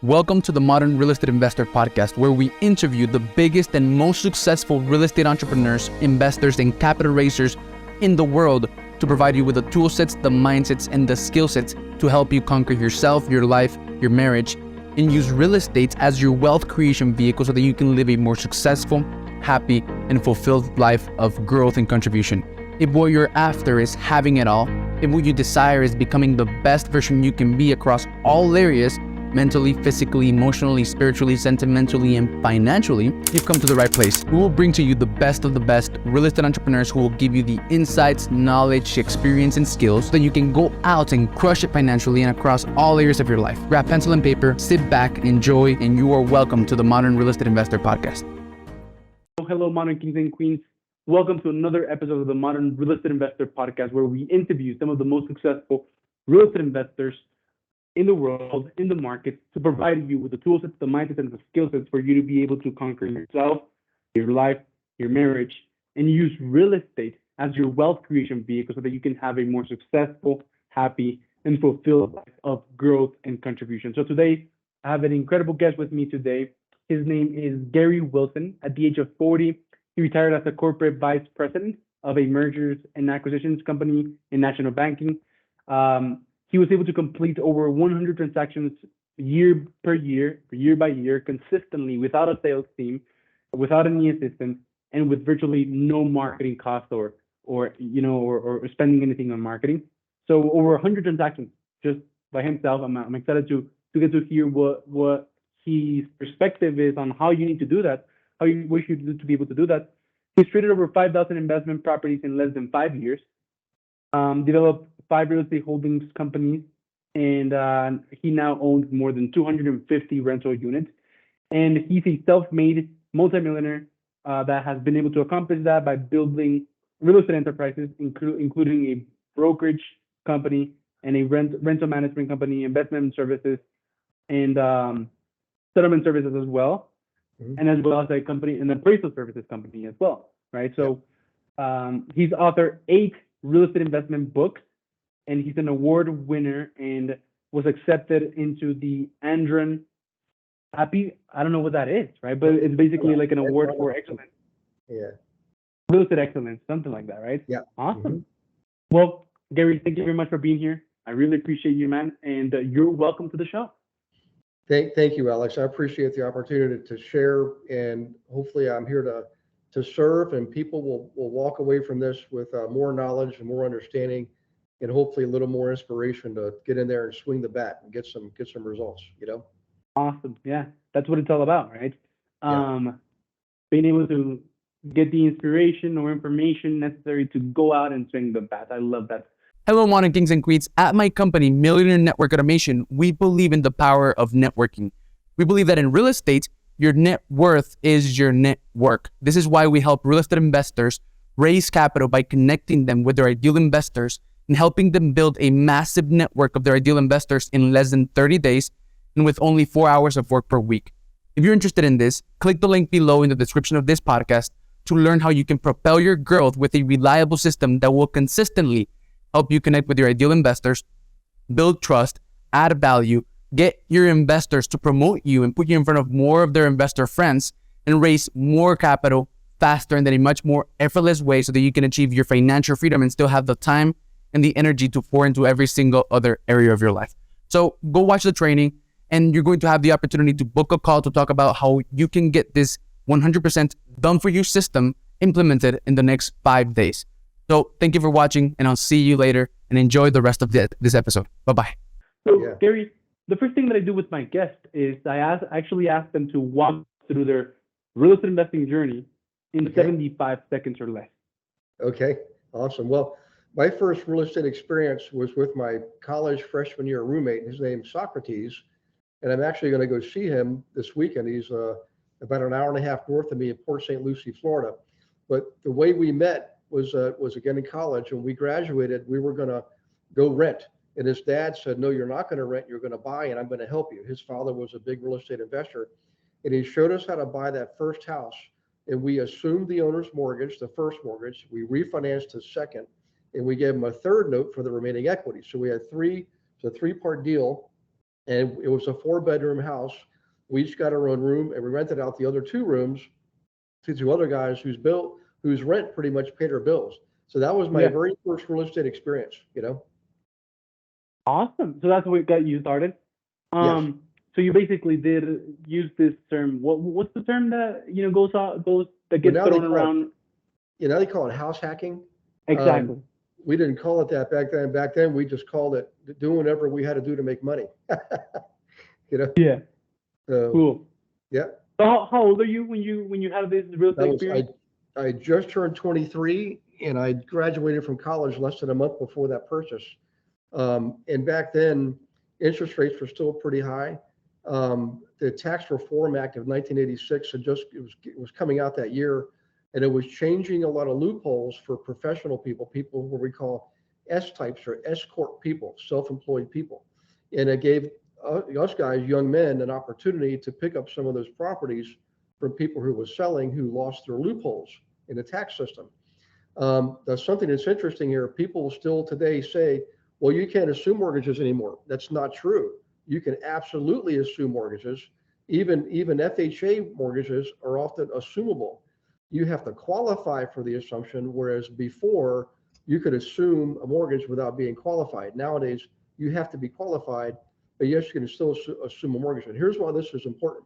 Welcome to the Modern Real Estate Investor Podcast, where we interview the biggest and most successful real estate entrepreneurs, investors, and capital raisers in the world to provide you with the tool sets, the mindsets, and the skill sets to help you conquer yourself, your life, your marriage, and use real estate as your wealth creation vehicle so that you can live a more successful, happy, and fulfilled life of growth and contribution. If what you're after is having it all, if what you desire is becoming the best version you can be across all areas, mentally, physically, emotionally, spiritually, sentimentally, and financially, you've come to the right place. We will bring to you the best of the best real estate entrepreneurs who will give you the insights, knowledge, experience, and skills so that you can go out and crush it financially and across all areas of your life. Grab pencil and paper, sit back, enjoy, and you are welcome to the Modern Real Estate Investor Podcast. Hello, Modern Kings and Queens. Welcome to another episode of the Modern Real Estate Investor Podcast, where we interview some of the most successful real estate investors in the world, in the market, to provide you with the tool sets, the mindsets, and the skill sets for you to be able to conquer yourself, your life, your marriage, and use real estate as your wealth creation vehicle so that you can have a more successful, happy, and fulfilled life of growth and contribution. So today, I have an incredible guest with me today. His name is Gary Wilson. At the age of 40, he retired as a corporate vice president of a mergers and acquisitions company in national banking. He was able to complete over 100 transactions year by year, consistently, without a sales team, without any assistance, and with virtually no marketing cost or spending anything on marketing. So over 100 transactions just by himself. I'm excited to get to hear what his perspective is on how you need to do that, how you wish you to be able to do that. He's traded over 5,000 investment properties in less than 5 years, developed 5 real estate holdings companies, and he now owns more than 250 rental units. And he's a self-made multimillionaire that has been able to accomplish that by building real estate enterprises, including a brokerage company and a rental management company, investment services, and settlement services as well, and as well as a company, an appraisal services company as well, right? So he's authored 8 real estate investment books, and he's an award winner and was accepted into the Andron Happy. I don't know what that is, right? But it's basically like an award for excellence. Yeah. Real estate excellence, something like that, right? Yeah. Awesome. Well, Gary, thank you very much for being here. I really appreciate you, man. And you're welcome to the show. Thank you, Alex. I appreciate the opportunity to share, and hopefully I'm here to serve, and people will walk away from this with more knowledge and more understanding, and hopefully a little more inspiration to get in there and swing the bat and get some results, Awesome. Yeah, that's what it's all about, right? Yeah. Being able to get the inspiration or information necessary to go out and swing the bat. I love that. Hello, Modern Kings and Queens. At my company, Millionaire Network Automation, we believe in the power of networking. We believe that in real estate, your net worth is your network. This is why we help real estate investors raise capital by connecting them with their ideal investors and helping them build a massive network of their ideal investors in less than 30 days and with only 4 hours of work per week. If you're interested in this, click the link below in the description of this podcast to learn how you can propel your growth with a reliable system that will consistently help you connect with your ideal investors, build trust, add value, get your investors to promote you and put you in front of more of their investor friends, and raise more capital faster and in a much more effortless way so that you can achieve your financial freedom and still have the time and the energy to pour into every single other area of your life. So go watch the training, and you're going to have the opportunity to book a call to talk about how you can get this 100% done for you system implemented in the next 5 days. So thank you for watching, and I'll see you later, and enjoy the rest of this episode. Bye-bye. So, Gary, the first thing that I do with my guest is I actually ask them to walk through their real estate investing journey in 75 seconds or less. Okay, awesome. Well, my first real estate experience was with my college freshman year roommate. His name's Socrates, and I'm actually going to go see him this weekend. He's about an hour and a half north of me in Port St. Lucie, Florida. But the way we met was again in college. When we graduated, we were going to go rent. And his dad said, "No, you're not going to rent, you're going to buy, and I'm going to help you." His father was a big real estate investor, and he showed us how to buy that first house. And we assumed the owner's mortgage, the first mortgage. We refinanced his second, and we gave him a third note for the remaining equity. So we had a three-part deal and it was a 4-bedroom house. We each got our own room, and we rented out the other 2 rooms to 2 other guys whose rent pretty much paid our bills. So that was my Yeah. very first real estate experience, Awesome. So that's what got you started. Yes. So you basically did use this term. What's the term that goes that Well, gets now they thrown call it, around? they call it house hacking. Exactly. We didn't call it that back then. Back then, we just called it doing whatever we had to do to make money. Yeah. So Cool. yeah, So how old are you when you had this real estate experience? I just turned 23, and I graduated from college less than a month before that purchase. And back then, interest rates were still pretty high. The Tax Reform Act of 1986 it was coming out that year, and it was changing a lot of loopholes for professional people what we call S types or S corp people, self-employed people, and it gave us guys, young men, an opportunity to pick up some of those properties from people who were selling who lost their loopholes in the tax system. That's something that's interesting here. People still today say, well, you can't assume mortgages anymore. That's not true. You can absolutely assume mortgages. Even FHA mortgages are often assumable. You have to qualify for the assumption, whereas before you could assume a mortgage without being qualified. Nowadays, you have to be qualified, but yes, you can still assume a mortgage. And here's why this is important.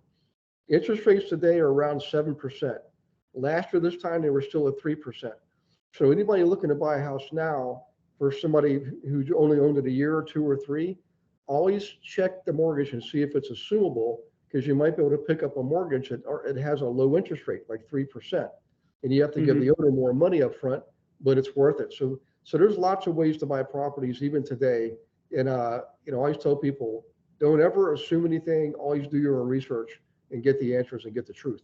Interest rates today are around 7%. Last year, this time, they were still at 3%. So anybody looking to buy a house now, for somebody who only owned it a year or 2 or 3, always check the mortgage and see if it's assumable, because you might be able to pick up a mortgage that it has a low interest rate, like 3%. And you have to give the owner more money up front, but it's worth it. So there's lots of ways to buy properties even today. And I always tell people, don't ever assume anything. Always do your own research and get the answers and get the truth.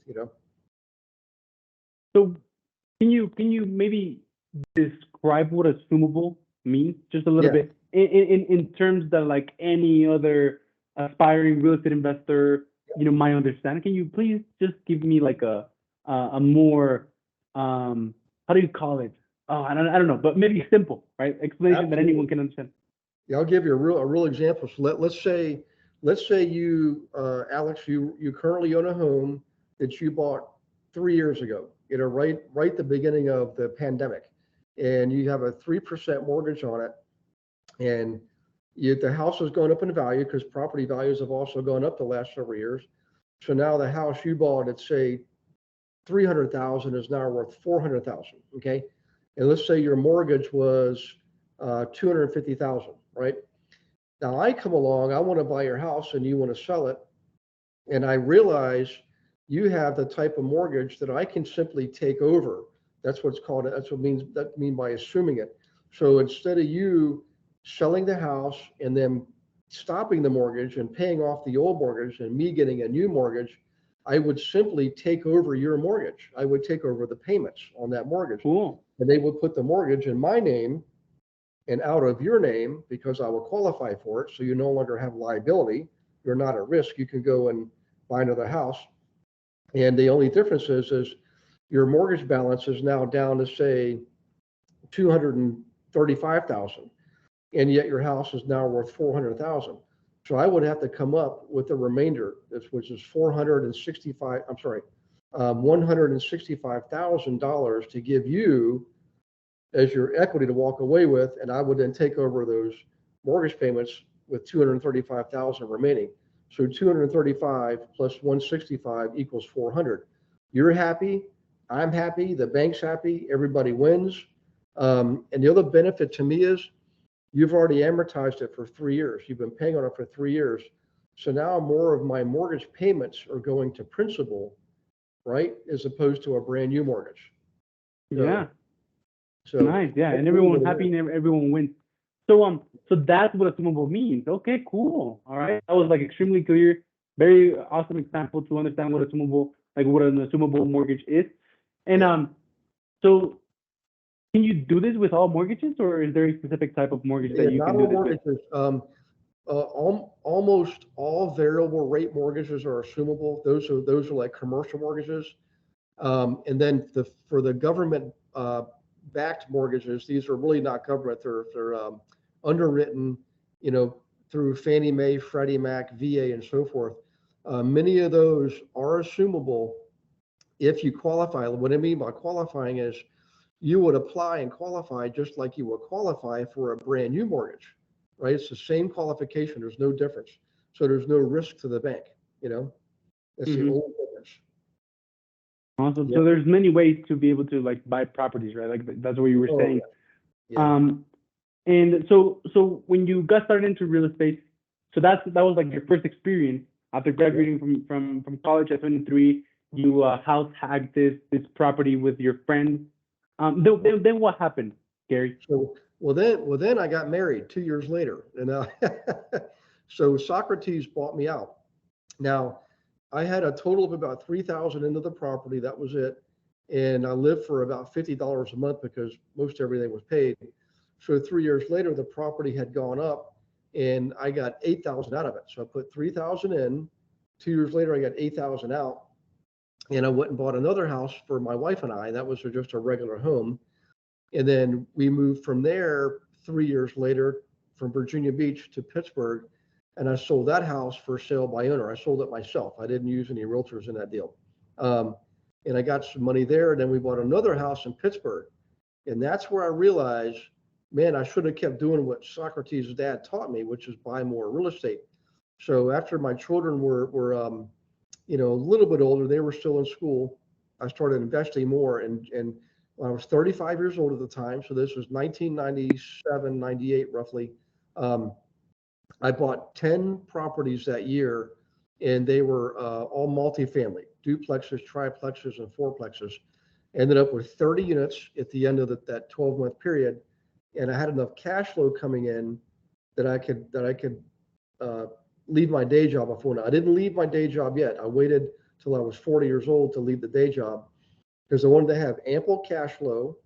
So can you maybe describe what assumable means just a little bit in terms that like any other aspiring real estate investor might understand? Can you please just give me like a more how do you call it? Oh, I don't know, but maybe simple, right? Explanation that anyone can understand. Yeah, I'll give you a real example. So let's say you, Alex, you currently own a home that you bought 3 years ago, right the beginning of the pandemic, and you have a 3% mortgage on it, and the house has gone up in value because property values have also gone up the last several years. So now the house you bought at, say, 300,000 is now worth 400,000. Okay, and let's say your mortgage was 250,000, right? Now I come along, I want to buy your house, and you want to sell it, and I realize you have the type of mortgage that I can simply take over. That's what's called. That's what mean by assuming it. So instead of you selling the house and then stopping the mortgage and paying off the old mortgage and me getting a new mortgage, I would simply take over your mortgage. I would take over the payments on that mortgage. Cool. And they would put the mortgage in my name and out of your name because I will qualify for it. So you no longer have liability. You're not at risk. You can go and buy another house. And the only difference is your mortgage balance is now down to, say, 235,000, and yet your house is now worth 400,000. So I would have to come up with the remainder, which is $165,000 to give you as your equity to walk away with, and I would then take over those mortgage payments with 235,000 remaining. So 235 plus 165 equals 400. You're happy, I'm happy, the bank's happy, everybody wins. And the other benefit to me is you've already amortized it for 3 years. You've been paying on it for 3 years. So now more of my mortgage payments are going to principal, right, as opposed to a brand new mortgage. Yeah. So nice. Yeah, and everyone's happy and everyone wins. So that's what assumable means. Okay, cool. All right, that was like extremely clear. Very awesome example to understand what an assumable mortgage is. And so can you do this with all mortgages, or is there a specific type of mortgage that you can do this with? Almost all variable rate mortgages are assumable. Those are like commercial mortgages. And then for the government backed mortgages, these are really not government. They're underwritten, through Fannie Mae, Freddie Mac, VA, and so forth. Many of those are assumable if you qualify. What I mean by qualifying is you would apply and qualify just like you would qualify for a brand new mortgage, right? It's the same qualification. There's no difference. So there's no risk to the bank, That's the only difference. Awesome. Yeah. So there's many ways to be able to like buy properties, right? Like that's what you were saying. Yeah. And so when you got started into real estate, so that was like your first experience after graduating from college at 23. You house hacked this property with your friend. Then what happened, Gary? So then I got married 2 years later, and so Socrates bought me out. Now I had a total of about 3,000 into the property. That was it, and I lived for about $50 a month because most everything was paid. So 3 years later, the property had gone up, and I got 8,000 out of it. So I put 3,000 in. 2 years later, I got 8,000 out. And I went and bought another house for my wife and I. That was just a regular home. And then we moved from there 3 years later from Virginia Beach to Pittsburgh. And I sold that house for sale by owner. I sold it myself. I didn't use any realtors in that deal. And I got some money there. And then we bought another house in Pittsburgh. And that's where I realized, man, I should have kept doing what Socrates' dad taught me, which is buy more real estate. So after my children were a little bit older, they were still in school, I started investing more. And when I was 35 years old at the time, so this was 1997, 98 roughly, I bought 10 properties that year, and they were all multifamily, duplexes, triplexes, and fourplexes. Ended up with 30 units at the end of that 12-month period, and I had enough cash flow coming in that I could leave my day job before. Now, I didn't leave my day job yet. I waited till I was 40 years old to leave the day job because I wanted to have ample cash flow.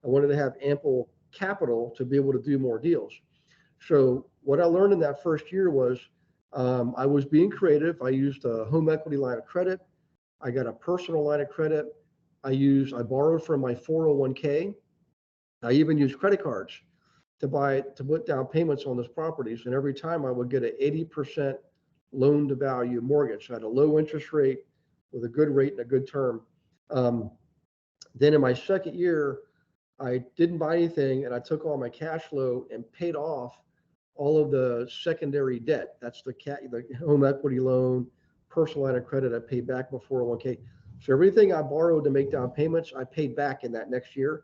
I wanted to have ample capital to be able to do more deals. So what I learned in that first year was I was being creative. I used a home equity line of credit. I got a personal line of credit. I borrowed from my 401k. I even used credit cards to put down payments on those properties. And every time I would get an 80% loan to value mortgage. So I had a low interest rate with a good rate and a good term. Then in my second year, I didn't buy anything, and I took all my cash flow and paid off all of the secondary debt. That's the home equity loan, personal line of credit I paid back before 401k. So everything I borrowed to make down payments, I paid back in that next year.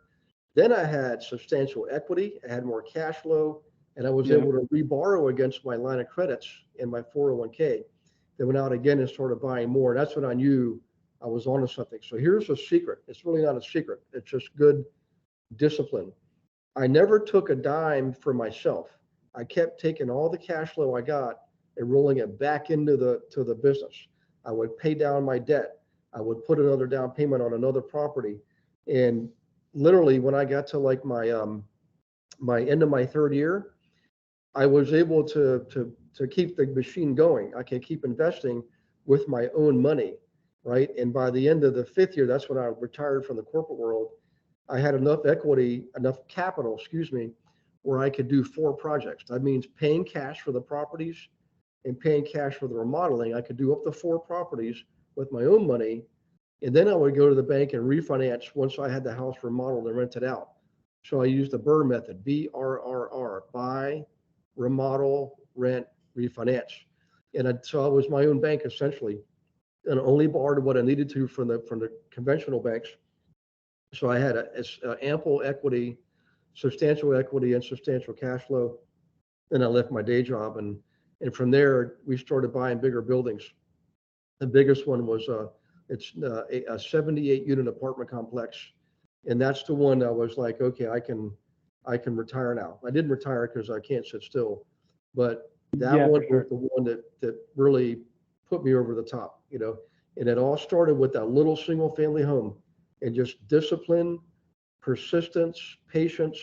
Then I had substantial equity, I had more cash flow, and I was able to reborrow against my line of credits in my 401k. Then went out again and started buying more. That's when I knew I was onto something. So here's a secret. It's really not a secret. It's just good discipline. I never took a dime for myself. I kept taking all the cash flow I got and rolling it back into the business. I would pay down my debt. I would put another down payment on another property. And literally when I got to like my end of my third year, I was able to keep the machine going. I can keep investing with my own money, right? And by the end of the fifth year, that's when I retired from the corporate world. I had enough capital, where I could do 4 projects. That means paying cash for the properties and paying cash for the remodeling. I could do up to 4 properties with my own money. And then I would go to the bank and refinance once I had the house remodeled and rented out. So I used the BRRRR method, BRRR, buy, remodel, rent, refinance. And so I was my own bank essentially, and only borrowed what I needed to from the conventional banks. So I had ample equity, substantial equity, and substantial cash flow. Then I left my day job, and from there we started buying bigger buildings. The biggest one was it's a 78 unit apartment complex, and that's the one that was like, okay, I can retire now. I didn't retire because I can't sit still, but that one was the one that really put me over the top, And it all started with that little single family home, and just discipline, persistence, patience,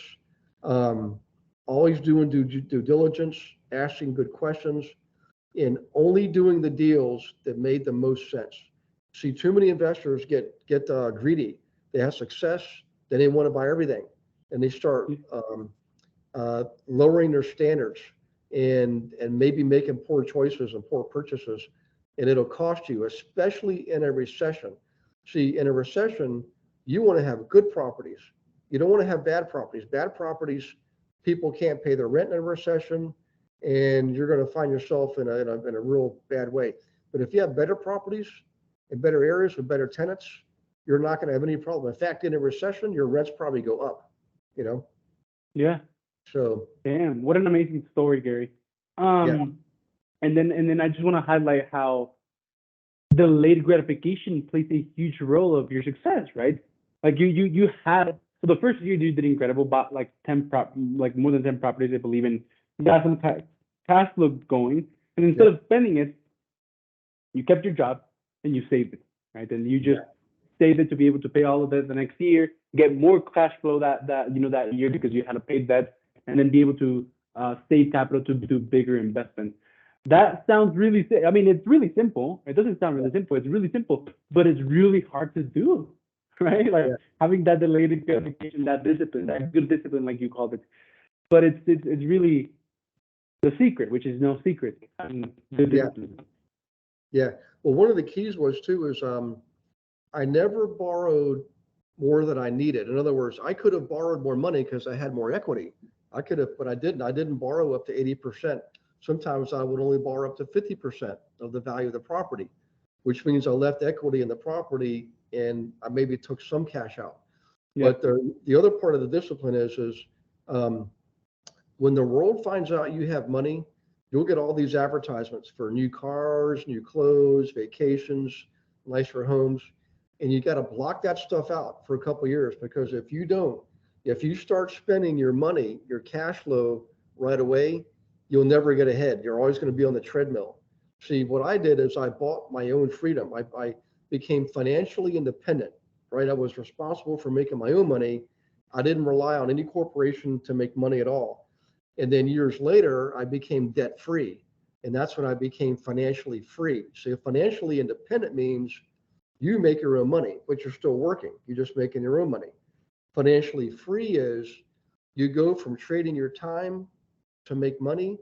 always doing due diligence, asking good questions, and only doing the deals that made the most sense. See, too many investors get greedy. They have success, then they want to buy everything, and they start lowering their standards. and maybe making poor choices and poor purchases, and it'll cost you, especially in a recession. See, in a recession, you want to have good properties. You don't want to have bad properties. Bad properties, people can't pay their rent in a recession, and you're going to find yourself in a real bad way. But if you have better properties in better areas with better tenants, you're not going to have any problem. In fact, in a recession, your rents probably go up, you know? Yeah. So, Damn, what an amazing story, Gary. yeah, And then I just want to highlight how delayed gratification plays a huge role of your success, right? Like you had, so the first year you did incredible, bought like like more than 10 properties, I believe, and you got some cash flow going, and instead yeah, of spending it, you kept your job and you saved it, right? And you just yeah, saved it to be able to pay all of it the next year, get more cash flow that year because you had to pay debt, and then be able to save capital to do bigger investments. That sounds really, I mean, it's really simple. It doesn't sound really simple. It's really simple, but it's really hard to do, right? Like yeah, having that delayed gratification, that discipline, that good discipline, like you called it. But it's really the secret, which is no secret. The yeah, discipline. yeah. Well, one of the keys was too is I never borrowed more than I needed. In other words, I could have borrowed more money because I had more equity. I could have, but I didn't. I didn't borrow up to 80%. Sometimes I would only borrow up to 50% of the value of the property, which means I left equity in the property and I maybe took some cash out. Yeah. But the other part of the discipline is um, when the world finds out you have money, you'll get all these advertisements for new cars, new clothes, vacations, nicer homes, and you got to block that stuff out for a couple of years, because if you don't, if you start spending your money, your cash flow right away, you'll never get ahead. You're always going to be on the treadmill. See, what I did is I bought my own freedom. I became financially independent, right? I was responsible for making my own money. I didn't rely on any corporation to make money at all. And then years later, I became debt free. And that's when I became financially free. So financially independent means you make your own money, but you're still working. You're just making your own money. Financially free is you go from trading your time to make money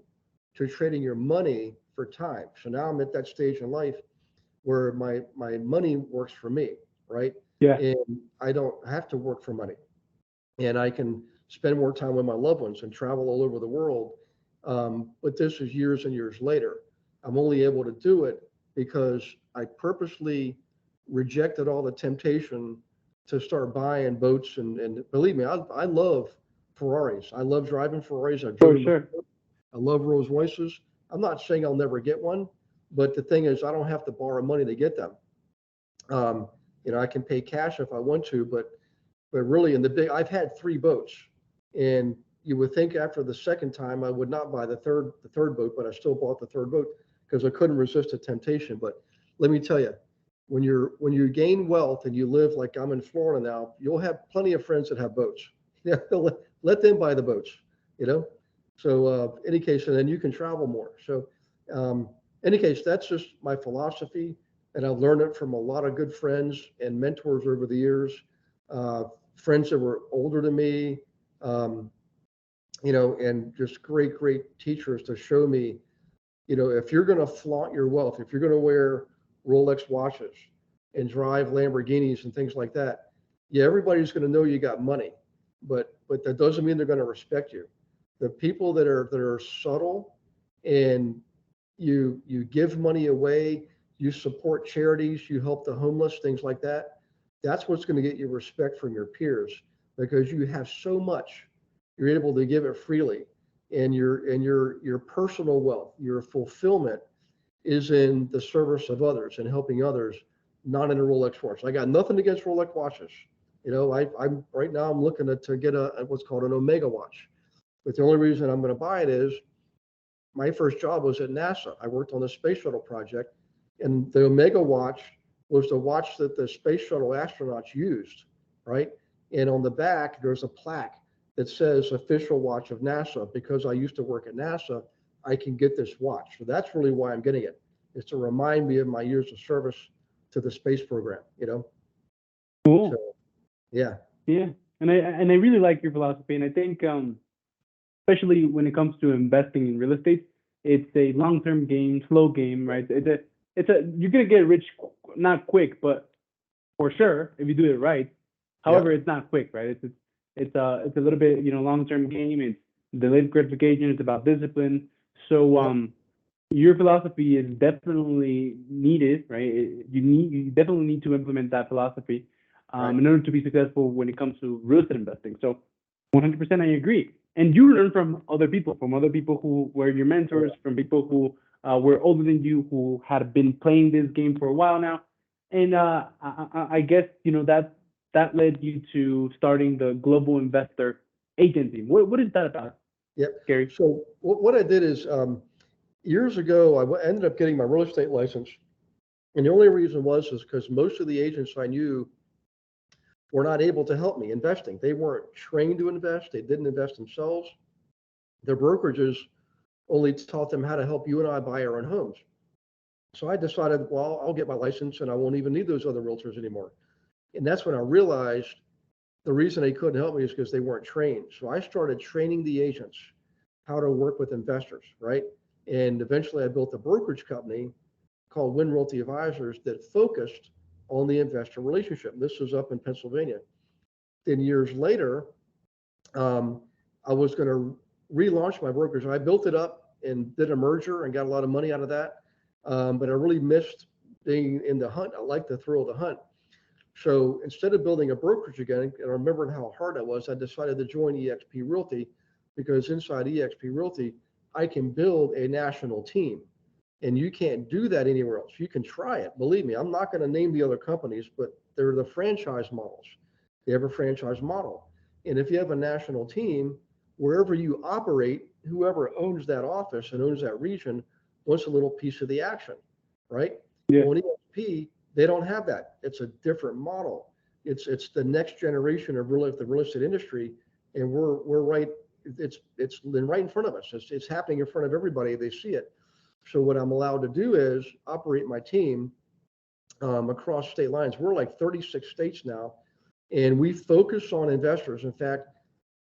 to trading your money for time. So now I'm at that stage in life where my money works for me, right? Yeah. And I don't have to work for money. And I can spend more time with my loved ones and travel all over the world. But this is years and years later. I'm only able to do it because I purposely rejected all the temptation to start buying boats. And believe me, I love Ferraris. I love driving Ferraris. I've For driven sure. before. I love Rolls Royces. I'm not saying I'll never get one, but the thing is, I don't have to borrow money to get them. I can pay cash if I want to, but really I've had 3 boats, and you would think after the second time I would not buy the third boat, but I still bought the third boat because I couldn't resist the temptation. But let me tell you, when you gain wealth and you live like I'm in Florida now, you'll have plenty of friends that have boats. Yeah, let them buy the boats, you know. So any case, and then you can travel more. So any case, that's just my philosophy, and I've learned it from a lot of good friends and mentors over the years. Friends that were older than me, and just great teachers to show me, if you're going to flaunt your wealth, if you're going to wear Rolex watches and drive Lamborghinis and things like that, yeah, everybody's going to know you got money, but that doesn't mean they're going to respect you. The people that are subtle, and you give money away, you support charities, you help the homeless, things like that. That's what's going to get you respect from your peers, because you have so much, you're able to give it freely, and your personal wealth, your fulfillment is in the service of others and helping others, not in a Rolex watch. I got nothing against Rolex watches. I'm right now I'm looking to get a what's called an Omega watch, but the only reason I'm going to buy it is my first job was at NASA. I worked on the space shuttle project, and the Omega watch was the watch that the space shuttle astronauts used, right? And on the back, there's a plaque that says official watch of NASA. Because I used to work at NASA, I can get this watch. So that's really why I'm getting it, is to remind me of my years of service to the space program, Cool. So, yeah. Yeah. And I really like your philosophy. And I think especially when it comes to investing in real estate, it's a long-term game, slow game, right? You're gonna get rich not quick, but for sure if you do it right. However, it's not quick, right? It's a little bit, long-term game. It's delayed gratification. It's about discipline. So your philosophy is definitely needed, right? You definitely need to implement that philosophy in order to be successful when it comes to real estate investing. So 100% I agree. And you learn from other people who were your mentors, from people who were older than you, who had been playing this game for a while now. And I guess, that led you to starting the Global Investor Agency. What is that about, Yep. Gary? So what I did is years ago, I ended up getting my real estate license. And the only reason was because most of the agents I knew were not able to help me investing. They weren't trained to invest. They didn't invest themselves. Their brokerages only taught them how to help you and I buy our own homes. So I decided, well, I'll get my license and I won't even need those other realtors anymore. And that's when I realized the reason they couldn't help me is because they weren't trained. So I started training the agents how to work with investors, right? And eventually I built a brokerage company called Win Realty Advisors that focused on the investor relationship. This was up in Pennsylvania. Then years later, I was going to relaunch my brokerage. I built it up and did a merger and got a lot of money out of that. But I really missed being in the hunt. I like the thrill of the hunt. So instead of building a brokerage again, and remembering how hard that was, I decided to join eXp Realty, because inside eXp Realty, I can build a national team. And you can't do that anywhere else. You can try it. Believe me, I'm not going to name the other companies, but they're the franchise models. They have a franchise model. And if you have a national team, wherever you operate, whoever owns that office and owns that region wants a little piece of the action, right? Yeah. On eXp, they don't have that. It's a different model. It's the next generation of the real estate industry, and we're right. It's right in front of us. It's happening in front of everybody. They see it. So what I'm allowed to do is operate my team across state lines. We're like 36 states now, and we focus on investors. In fact,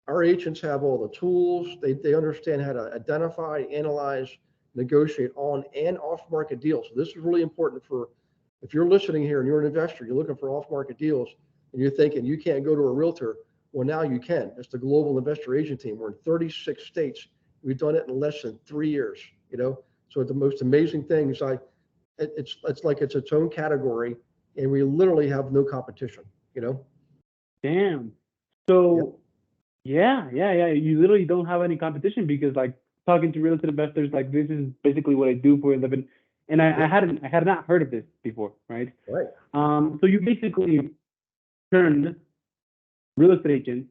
our agents have all the tools. They understand how to identify, analyze, negotiate on and off market deals. So this is really important for, if you're listening here and you're an investor, you're looking for off market deals, and you're thinking you can't go to a realtor. Well, now you can. It's the Global Investor Agent Team. We're in 36 states. We've done it in less than 3 years, So the most amazing thing is it's like it's its own category, and we literally have no competition, Damn. So yeah. You literally don't have any competition, because like talking to real estate investors, like this is basically what I do for a living. And I had not heard of this before, right? Right. So you basically turned real estate agents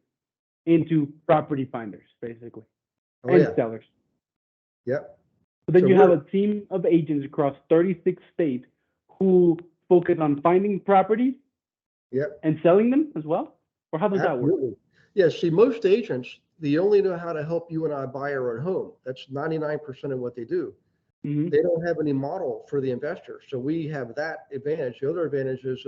into property finders, basically, and sellers. Yep. So then you have a team of agents across 36 states who focus on finding properties and selling them as well? Or how does that work? Yeah, see, most agents, they only know how to help you and I buy our own home. That's 99% of what they do. Mm-hmm. They don't have any model for the investor. So we have that advantage. The other advantage is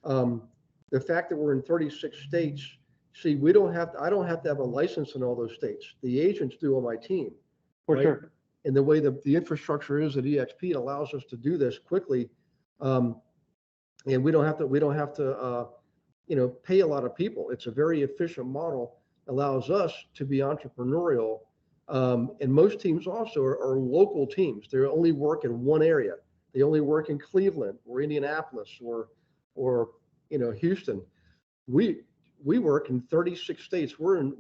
the fact that we're in 36 states. See, I don't have to have a license in all those states. The agents do on my team. For sure. And the way the infrastructure is at eXp, it allows us to do this quickly. And we don't have to pay a lot of people. It's a very efficient model, allows us to be entrepreneurial. And most teams also are local teams. They only work in one area. They only work in Cleveland or Indianapolis or Houston. We work in 36 states. We're in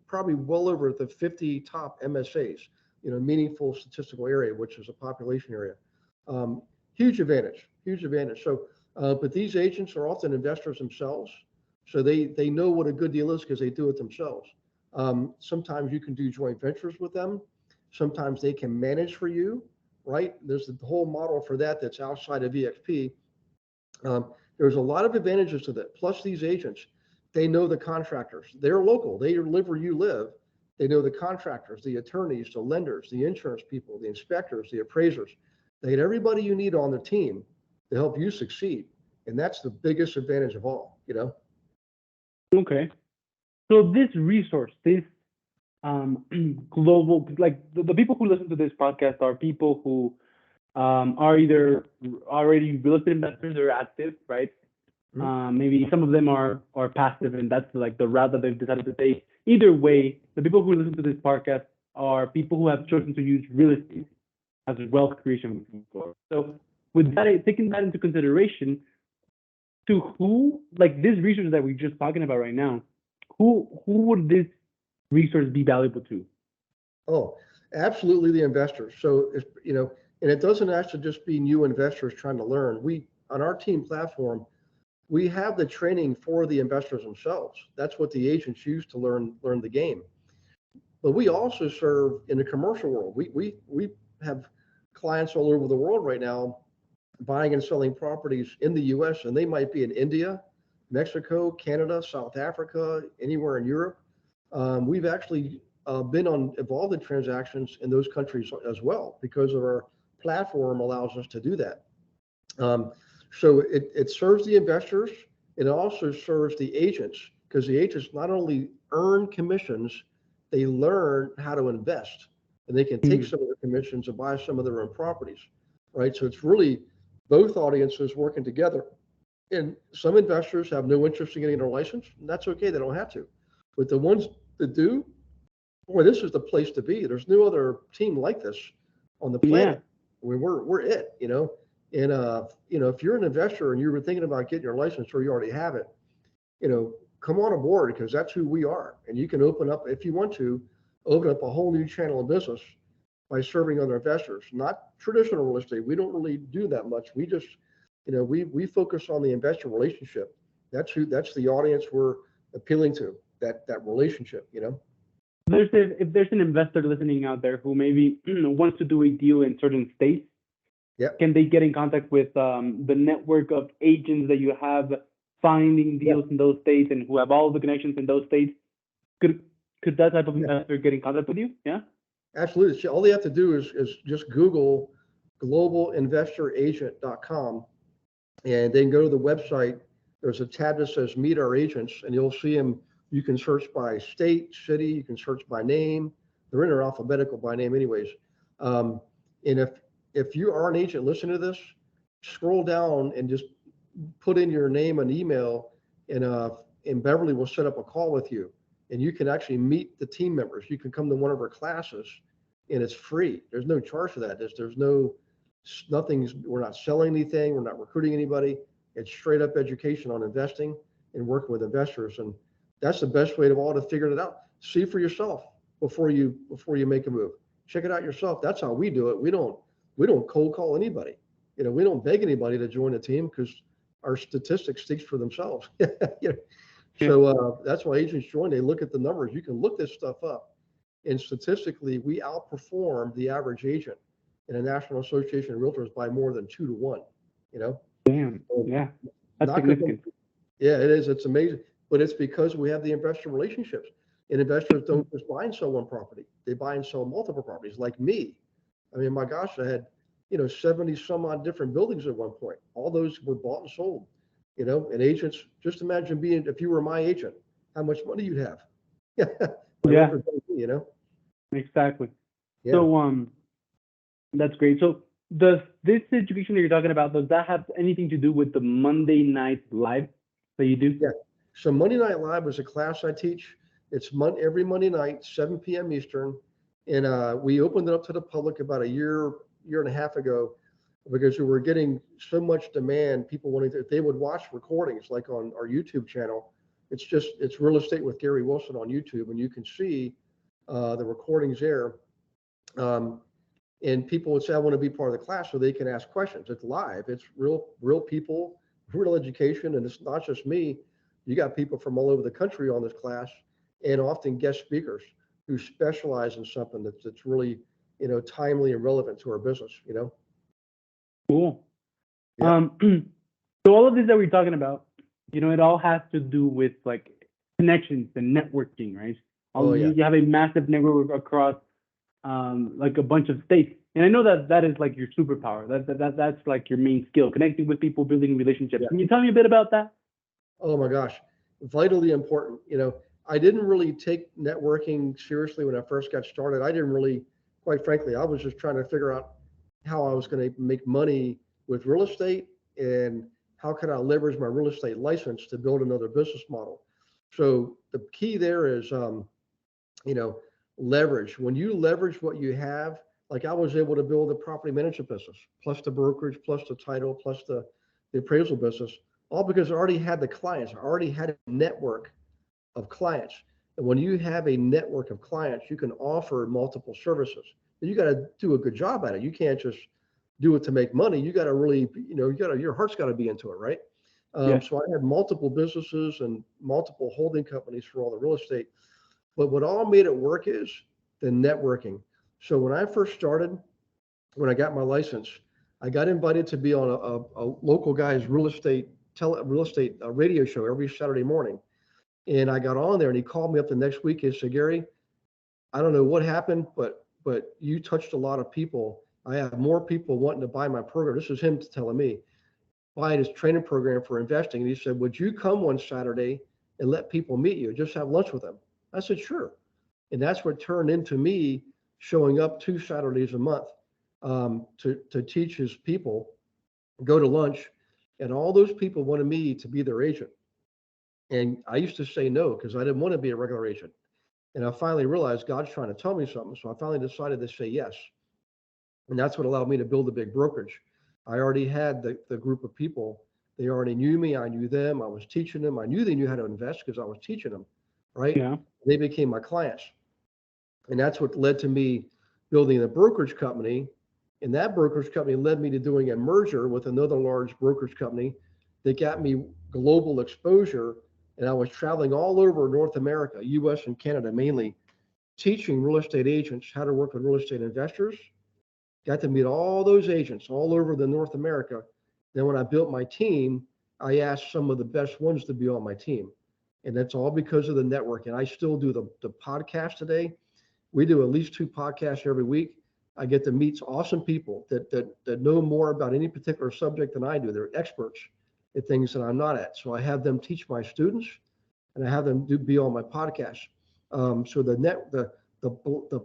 probably well over the 50 top MSAs, meaningful statistical area, which is a population area. Huge advantage. So, but these agents are often investors themselves. So they know what a good deal is because they do it themselves. Sometimes you can do joint ventures with them. Sometimes they can manage for you, right? There's the whole model for that's outside of eXp. There's a lot of advantages to that. Plus these agents, they know the contractors. They're local. They live where you live. They know the contractors, the attorneys, the lenders, the insurance people, the inspectors, the appraisers. They had everybody you need on the team to help you succeed. And that's the biggest advantage of all, Okay. So this resource, this global, like the people who listen to this podcast are people who are either already real estate investors or active, right? Maybe some of them are passive, and that's like the route that they've decided to take. Either way, the people who listen to this podcast are people who have chosen to use real estate as a wealth creation tool. So with that, taking that into consideration, to who, like this resource that we're just talking about right now, who would this resource be valuable to? Oh, absolutely the investors. So if, and it doesn't have to just be new investors trying to learn. We, on our team platform, we have the training for the investors themselves. That's what the agents use to learn the game. But we also serve in the commercial world. We have clients all over the world right now buying and selling properties in the US, and they might be in India, Mexico, Canada, South Africa, anywhere in Europe. We've actually been involved in transactions in those countries as well because of our platform allows us to do that. So it serves the investors. It also serves the agents because the agents not only earn commissions, they learn how to invest, and they can take some of the commissions and buy some of their own properties, right? So it's really both audiences working together. And some investors have no interest in getting their license, and that's okay. They don't have to. But the ones that do, boy, this is the place to be. There's no other team like this on the planet. I mean, we're it, And if you're an investor and you were thinking about getting your license or you already have it, come on aboard because that's who we are. And you can open up, if you want to, open up a whole new channel of business by serving other investors. Not traditional real estate. We don't really do that much. We just, we focus on the investor relationship. That's the audience we're appealing to, that relationship, If there's an investor listening out there who maybe wants to do a deal in certain states, can they get in contact with the network of agents that you have finding deals in those states and who have all the connections in those states? Could that type of investor get in contact with you? Yeah. Absolutely. All they have to do is just Google globalinvestoragent.com, and then go to the website. There's a tab that says Meet Our Agents, and you'll see them. You can search by state, city. You can search by name. They're in alphabetical by name, anyways. And if you are an agent listening to this, scroll down and just put in your name and email, and Beverly will set up a call with you, and you can actually meet the team members. You can come to one of our classes, and it's free. There's no charge for that. There's nothing. We're not selling anything. We're not recruiting anybody. It's straight up education on investing and working with investors, and that's the best way of all to figure it out. See for yourself before you make a move. Check it out yourself. That's how we do it. We don't cold call anybody. We don't beg anybody to join the team because our statistics speak for themselves. So that's why agents join. They look at the numbers. You can look this stuff up, and statistically, we outperform the average agent in the National Association of Realtors by more than 2 to 1. Damn. Yeah. That's significant. Yeah, it is. It's amazing. But it's because we have the investor relationships. And investors don't just buy and sell one property. They buy and sell multiple properties, like me. I mean, my gosh, I had, 70 some odd different buildings at one point. All those were bought and sold, and agents, just imagine if you were my agent, how much money you'd have. Yeah. Exactly. Yeah. So, that's great. So does this education that you're talking about, does that have anything to do with the Monday night live that you do? Yeah. So Monday Night Live is a class I teach. It's every Monday night, 7 p.m. Eastern. And we opened it up to the public about a year and a half ago because we were getting so much demand. People wanting to, they would watch recordings like on our YouTube channel. It's Real Estate with Gary Wilson on YouTube, and you can see the recordings there. And people would say, I want to be part of the class, so they can ask questions. It's live. It's real people, real education. And it's not just me. You got people from all over the country on this class, and often guest speakers who specialize in something that's really, timely and relevant to our business, Cool. Yeah. So all of this that we're talking about, it all has to do with like connections and networking, right? You have a massive network across like a bunch of states. And I know that is like your superpower. That's like your main skill, connecting with people, building relationships. Yeah. Can you tell me a bit about that? Oh my gosh, vitally important. I didn't really take networking seriously when I first got started. I didn't really, quite frankly, I was just trying to figure out how I was going to make money with real estate and how could I leverage my real estate license to build another business model. So the key there is, you know, leverage. When you leverage what you have, like I was able to build a property management business, plus the brokerage, plus the title, plus the appraisal business, all because I already had the clients. I already had a network of clients. And when you have a network of clients, you can offer multiple services. And you got to do a good job at it. You can't just do it to make money. You got to really, your heart's got to be into it, right? Yeah. So I had multiple businesses and multiple holding companies for all the real estate. But what all made it work is the networking. So when I first started, when I got my license, I got invited to be on a local guy's real estate radio show every Saturday morning. And I got on there and he called me up the next week and said, Gary, I don't know what happened, but you touched a lot of people. I have more people wanting to buy my program. This is him telling me, buying his training program for investing. And he said, would you come one Saturday and let people meet you, just have lunch with them? I said, sure. And that's what turned into me showing up 2 Saturdays a month to teach his people, go to lunch. And all those people wanted me to be their agent. And I used to say no because I didn't want to be a regular agent. And I finally realized God's trying to tell me something. So I finally decided to say yes. And that's what allowed me to build a big brokerage. I already had the group of people. They already knew me. I knew them. I was teaching them. I knew they knew how to invest because I was teaching them, right? Yeah. They became my clients. And that's what led to me building a brokerage company. And that brokerage company led me to doing a merger with another large brokerage company that got me global exposure. And I was traveling all over North America, US and Canada mainly, teaching real estate agents how to work with real estate investors. Got to meet all those agents all over the North America. Then when I built my team, I asked some of the best ones to be on my team. And that's all because of the network. And I still do the podcast today. We do at least 2 podcasts every week. I get to meet awesome people that know more about any particular subject than I do. They're experts at things that I'm not at. So I have them teach my students and I have them be on my podcast. So the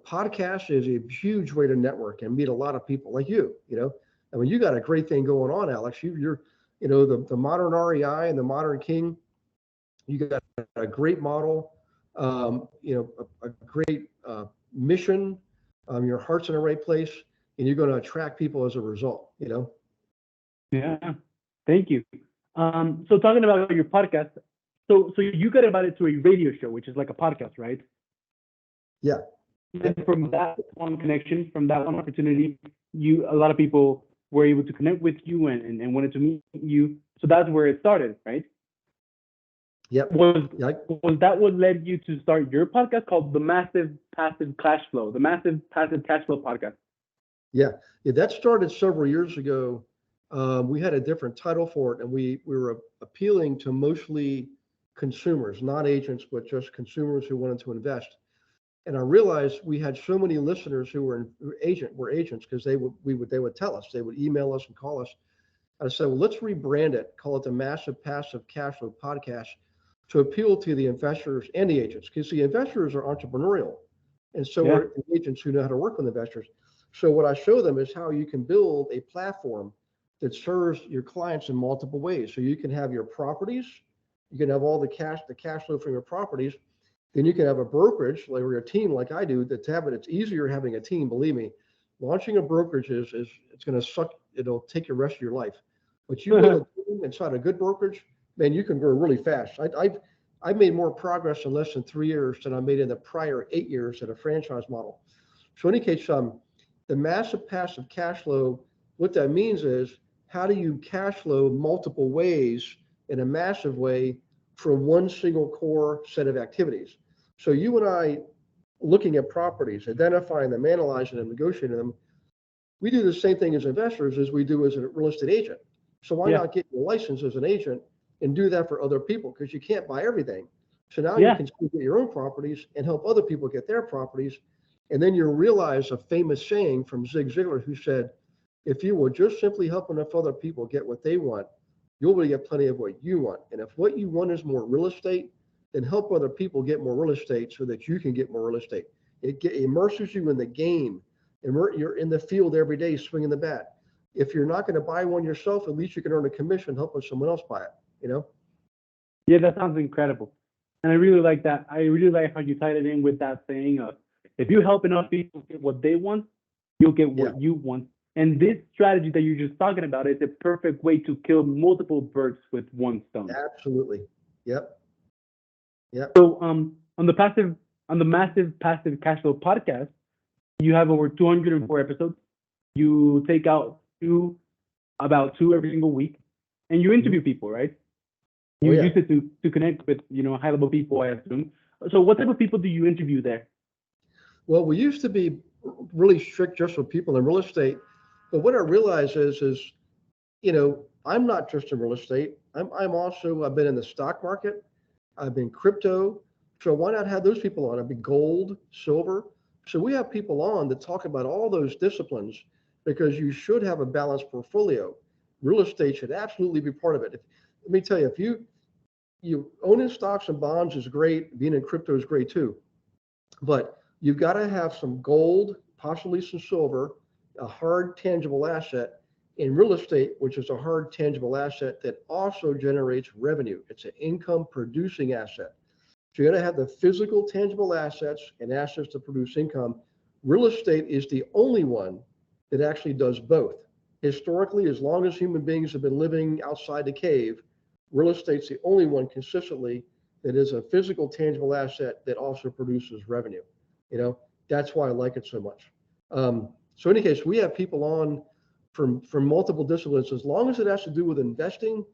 podcast is a huge way to network and meet a lot of people like you, I mean, you got a great thing going on, Alex. You're the Modern REI and the Modern King, you got a great model, a great mission, your heart's in the right place, and you're going to attract people as a result, Yeah. Thank you. So talking about your podcast, so you got invited to a radio show, which is like a podcast, right? Yeah. And from that one connection, from that one opportunity, a lot of people were able to connect with you and wanted to meet you. So that's where it started, right? Yep. Was that what led you to start your podcast called the Massive Passive Cash Flow podcast? Yeah, that started several years ago. We had a different title for it, and we were appealing to mostly consumers, not agents, but just consumers who wanted to invest. And I realized we had so many listeners who were agents because they would tell us, they would email us and call us. I said, well, let's rebrand it, call it the Massive Passive Cash Flow Podcast, to appeal to the investors and the agents, because the investors are entrepreneurial, and so are the agents who know how to work with investors. So what I show them is how you can build a platform that serves your clients in multiple ways. So you can have your properties, you can have all the cash flow from your properties. Then you can have a brokerage, like or a team, like I do. It's easier having a team. Believe me, launching a brokerage is it's going to suck. It'll take the rest of your life. But you build a team inside a good brokerage, man, you can grow really fast. I've made more progress in less than 3 years than I made in the prior 8 years at a franchise model. So in any case, the massive passive cash flow, what that means is how do you cash flow multiple ways in a massive way from one single core set of activities. So you and I, looking at properties, identifying them, analyzing them, negotiating them, we do the same thing as investors as we do as a real estate agent. So why not get your license as an agent and do that for other people? Because you can't buy everything. So now you can get your own properties and help other people get their properties. And then you'll realize a famous saying from Zig Ziglar, who said, if you will just simply help enough other people get what they want, you'll really get plenty of what you want. And if what you want is more real estate, then help other people get more real estate so that you can get more real estate. It immerses you in the game. You're in the field every day swinging the bat. If you're not going to buy one yourself, at least you can earn a commission helping someone else buy it, Yeah, that sounds incredible. And I really like that. I really like how you tied it in with that saying of, if you help enough people get what they want, you'll get what you want. And this strategy that you're just talking about is a perfect way to kill multiple birds with one stone. Absolutely. Yep. So on the Massive Passive Cash Flow podcast, you have over 204 episodes. You take out about two every single week, and you interview people, right? You use it to connect with high level people, I assume. So what type of people do you interview there? Well, we used to be really strict just with people in real estate, but what I realize is I'm not just in real estate. I've been in the stock market. I've been crypto. So why not have those people on? I've been gold, silver. So we have people on that talk about all those disciplines because you should have a balanced portfolio. Real estate should absolutely be part of it. Let me tell you, if you owning stocks and bonds is great, being in crypto is great too, but you've got to have some gold, possibly some silver, a hard tangible asset in real estate, which is a hard tangible asset that also generates revenue. It's an income producing asset. So you're going to have the physical tangible assets and assets to produce income. Real estate is the only one that actually does both. Historically, as long as human beings have been living outside the cave, real estate's the only one consistently that is a physical tangible asset that also produces revenue. That's why I like it so much. So in any case, we have people on from multiple disciplines, as long as it has to do with investing,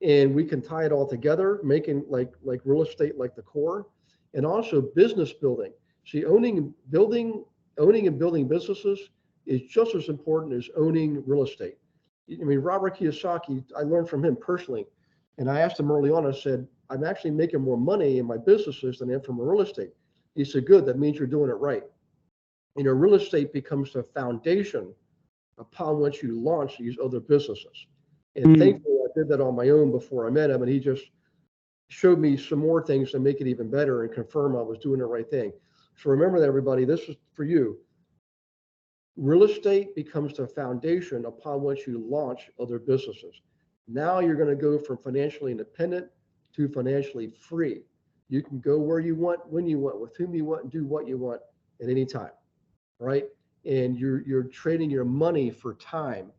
and we can tie it all together, making like real estate like the core, and also business building. See, owning and building businesses is just as important as owning real estate. I mean, Robert Kiyosaki, I learned from him personally, and I asked him early on, I said, I'm actually making more money in my businesses than I am from real estate. He said, good, that means you're doing it right. Real estate becomes the foundation upon which you launch these other businesses. And thankfully, I did that on my own before I met him, and he just showed me some more things to make it even better and confirm I was doing the right thing. So remember that, everybody, this is for you. Real estate becomes the foundation upon which you launch other businesses. Now you're going to go from financially independent to financially free. You can go where you want, when you want, with whom you want, and do what you want at any time, right? And you're trading your money for time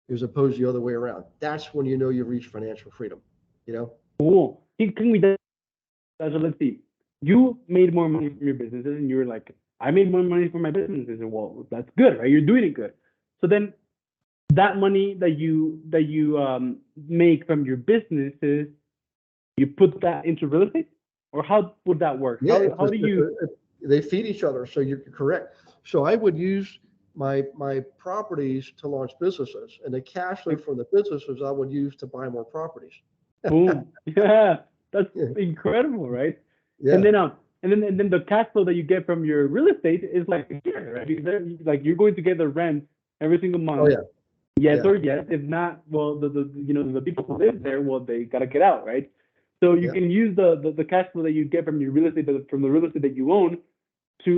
as opposed to the other way around. That's when you know you've reached financial freedom, Cool. Can we, so let's see. You made more money from your businesses, and you were like, I made more money from my businesses. And well, that's good, right? You're doing it good. So then that money that you make from your businesses, you put that into real estate? Or how would that work? Yeah, how do you? They feed each other, so you're correct. So I would use my properties to launch businesses, and the cash flow from the businesses I would use to buy more properties. Boom. Yeah, that's incredible, right? Yeah. And then the cash flow that you get from your real estate is like here, right? Like you're going to get the rent every single month. Oh yeah. Yes or yes. If not, well, the people who live there, well, they gotta get out, right? So you can use the cash flow that you get from your real estate, from the real estate that you own,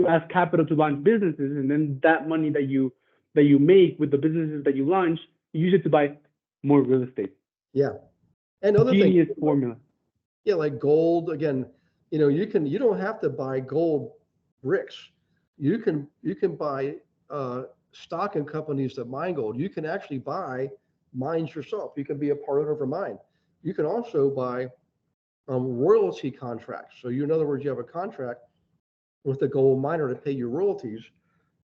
as capital to launch businesses, and then that money that you make with the businesses that you launch, you use it to buy more real estate. Yeah. And other Genius things, formula. Yeah, like gold. Again, you don't have to buy gold bricks. You can buy stock in companies that mine gold. You can actually buy mines yourself. You can be a part owner of a mine. You can also buy royalty contracts. So in other words, you have a contract with a gold miner to pay your royalties,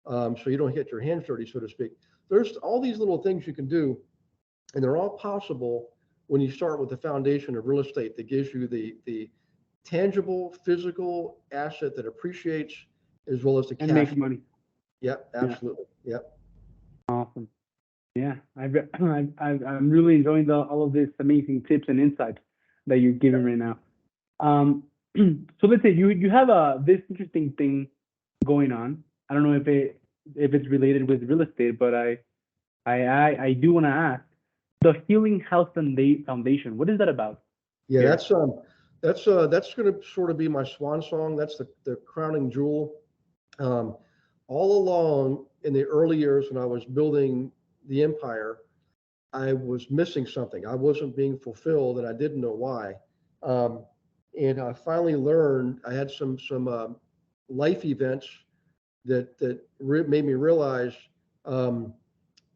so you don't get your hands dirty, so to speak. There's all these little things you can do, and they're all possible when you start with the foundation of real estate that gives you the tangible physical asset that appreciates, as well as the cash. And make money. Yep, absolutely. Yep. Awesome. Yeah, I'm really enjoying all of these amazing tips and insights that you're giving right now. So let's say you have this interesting thing going on. I don't know if it's related with real estate, but I do want to ask, the Healing House Foundation. What is that about? Yeah, that's going to sort of be my swan song. That's the crowning jewel. Um, all along in the early years when I was building the empire, I was missing something. I wasn't being fulfilled, and I didn't know why. Um, and I finally learned. I had some life events that made me realize,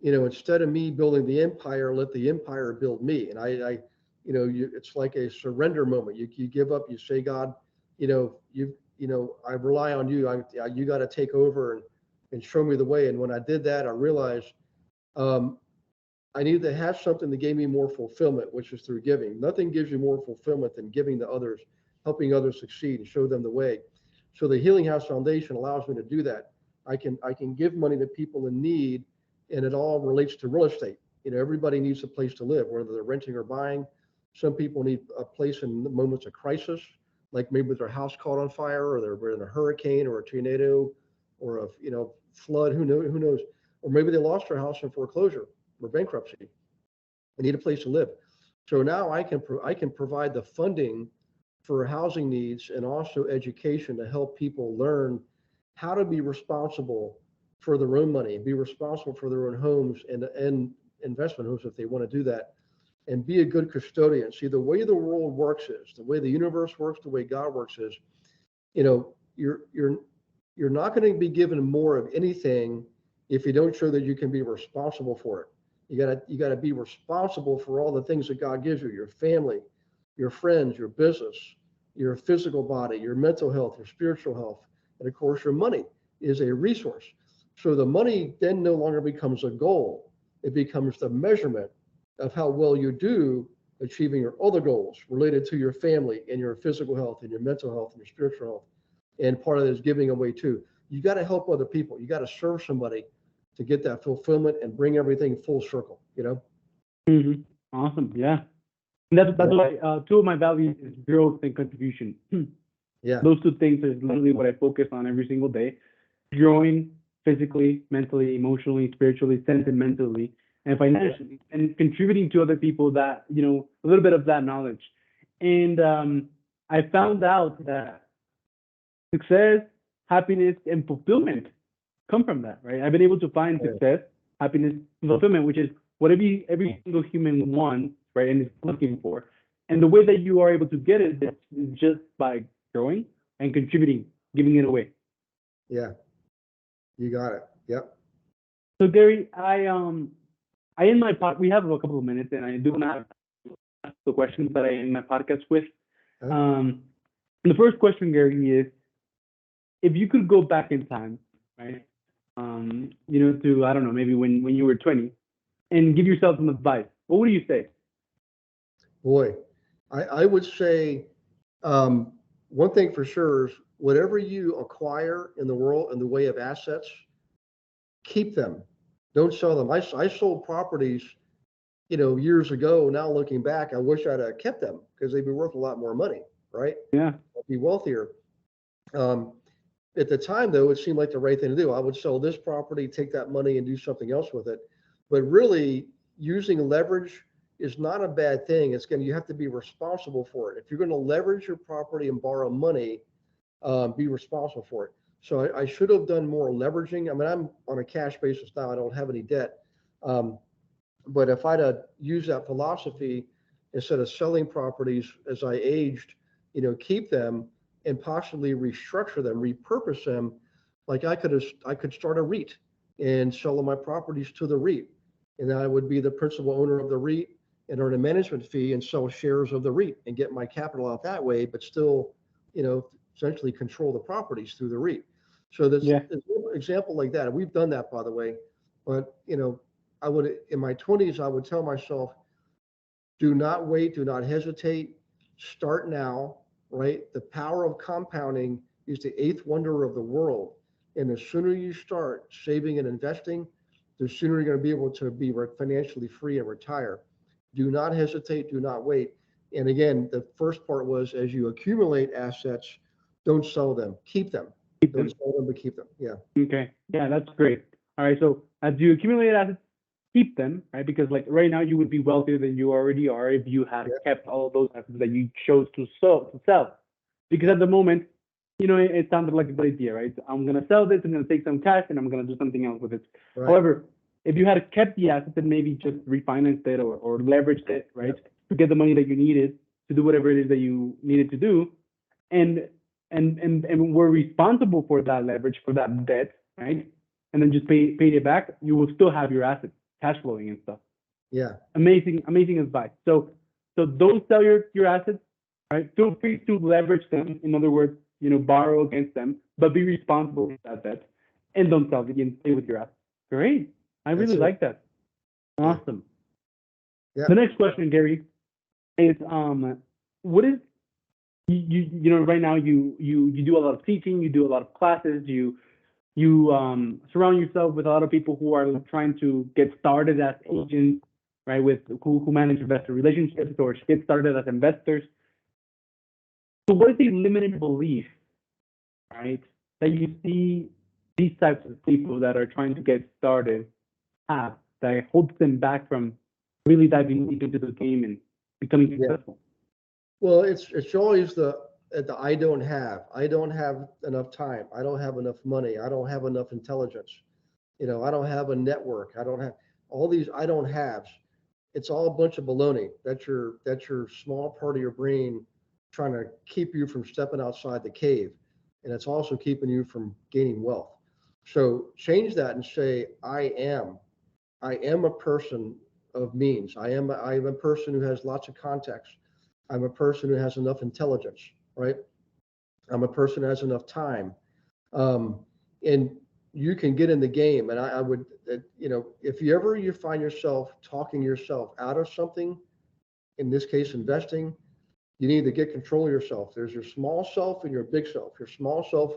instead of me building the empire, let the empire build me. And it's like a surrender moment. You give up. You say, God, I rely on you. You got to take over and show me the way. And when I did that, I realized I needed to have something that gave me more fulfillment, which is through giving. Nothing gives you more fulfillment than giving to others, helping others succeed and show them the way. So the Healing House Foundation allows me to do that. I can give money to people in need, and it all relates to real estate. Everybody needs a place to live, whether they're renting or buying. Some people need a place in moments of crisis, like maybe their house caught on fire, or they're in a hurricane or a tornado or a flood. Who knows? Or maybe they lost their house in foreclosure or bankruptcy. They need a place to live. So now I can provide the funding for housing needs and also education to help people learn how to be responsible for their own money, be responsible for their own homes and investment homes if they want to do that, and be a good custodian. See, the way the world works is, the way the universe works, the way God works is, you're not going to be given more of anything if you don't show that you can be responsible for it. You gotta be responsible for all the things that God gives you: your family, your friends, your business, your physical body, your mental health, your spiritual health, and of course your money is a resource. So the money then no longer becomes a goal. It becomes the measurement of how well you do achieving your other goals related to your family and your physical health and your mental health and your spiritual health. And part of it is giving away too. You got to help other people. You got to serve somebody to get that fulfillment and bring everything full circle, Mm-hmm. Awesome. Yeah. And that's why two of my values is growth and contribution. Yeah. Those two things is literally what I focus on every single day. Growing physically, mentally, emotionally, spiritually, sentimentally, and financially, and contributing to other people that, a little bit of that knowledge. And I found out that success, happiness, and fulfillment come from that, right? I've been able to find success, happiness, fulfillment, which is what every single human wants, right, and is looking for. And the way that you are able to get it is just by growing and contributing, giving it away. Yeah, you got it. Yep. So Gary, I end my we have a couple of minutes, and I do not ask the questions that I end my podcast with. The first question, Gary, is if you could go back in time, right? To, I don't know, maybe when you were 20, and give yourself some advice, what would you say? Boy, I would say one thing for sure is whatever you acquire in the world in the way of assets, keep them. Don't sell them. I sold properties, years ago. Now looking back, I wish I'd have kept them because they'd be worth a lot more money, right? Yeah. I'd be wealthier. At the time, though, it seemed like the right thing to do. I would sell this property, take that money, and do something else with it. But really, using leverage is not a bad thing. You have to be responsible for it. If you're going to leverage your property and borrow money, be responsible for it. So I should have done more leveraging. I mean, I'm on a cash basis now. I don't have any debt. But if I'd have used that philosophy instead of selling properties as I aged, keep them and possibly restructure them, repurpose them. Like I could start a REIT and sell my properties to the REIT. And I would be the principal owner of the REIT and earn a management fee and sell shares of the REIT and get my capital out that way, but still, essentially control the properties through the REIT. So there's an example like that. And we've done that, by the way. But, I would, in my 20s, I would tell myself, do not wait, do not hesitate, start now, right? The power of compounding is the eighth wonder of the world. And the sooner you start saving and investing, the sooner you're going to be able to be financially free and retire. Do not hesitate, do not wait. And again, the first part was as you accumulate assets, don't sell them, keep them. Don't sell them, but keep them. Yeah. Okay. Yeah, that's great. All right. So as you accumulate assets, keep them, right? Because like right now you would be wealthier than you already are if you had kept all of those assets that you chose to sell. Because at the moment, it sounded like a good idea, right? I'm gonna sell this, I'm gonna take some cash, and I'm gonna do something else with it. Right. However, if you had kept the assets and maybe just refinanced it or leveraged it, right, to get the money that you needed to do whatever it is that you needed to do, and were responsible for that leverage, for that debt, right, and then just paid it back, you will still have your assets cash flowing and stuff. Yeah. Amazing advice. So don't sell your assets, right? Feel free to leverage them. In other words, borrow against them, but be responsible for that debt, and don't sell it and stay with your assets. Great. I really like that. Awesome. Yeah. The next question, Gary, is what is right now you do a lot of teaching, you do a lot of classes, you surround yourself with a lot of people who are trying to get started as agents, right? Who manage investor relationships or get started as investors. So what is the limiting belief, right, that you see these types of people that are trying to get started have that holds them back from really diving deep into the game and becoming successful? Well, it's always the I don't have enough time. I don't have enough money. I don't have enough intelligence. I don't have a network. I don't have all these I don't haves. It's all a bunch of baloney. That's your small part of your brain trying to keep you from stepping outside the cave. And it's also keeping you from gaining wealth. So change that and say, I am a person of means. I am a person who has lots of contacts. I'm a person who has enough intelligence, right? I'm a person who has enough time. And you can get in the game. And I would, if you find yourself talking yourself out of something, in this case, investing, you need to get control of yourself. There's your small self and your big self. Your small self,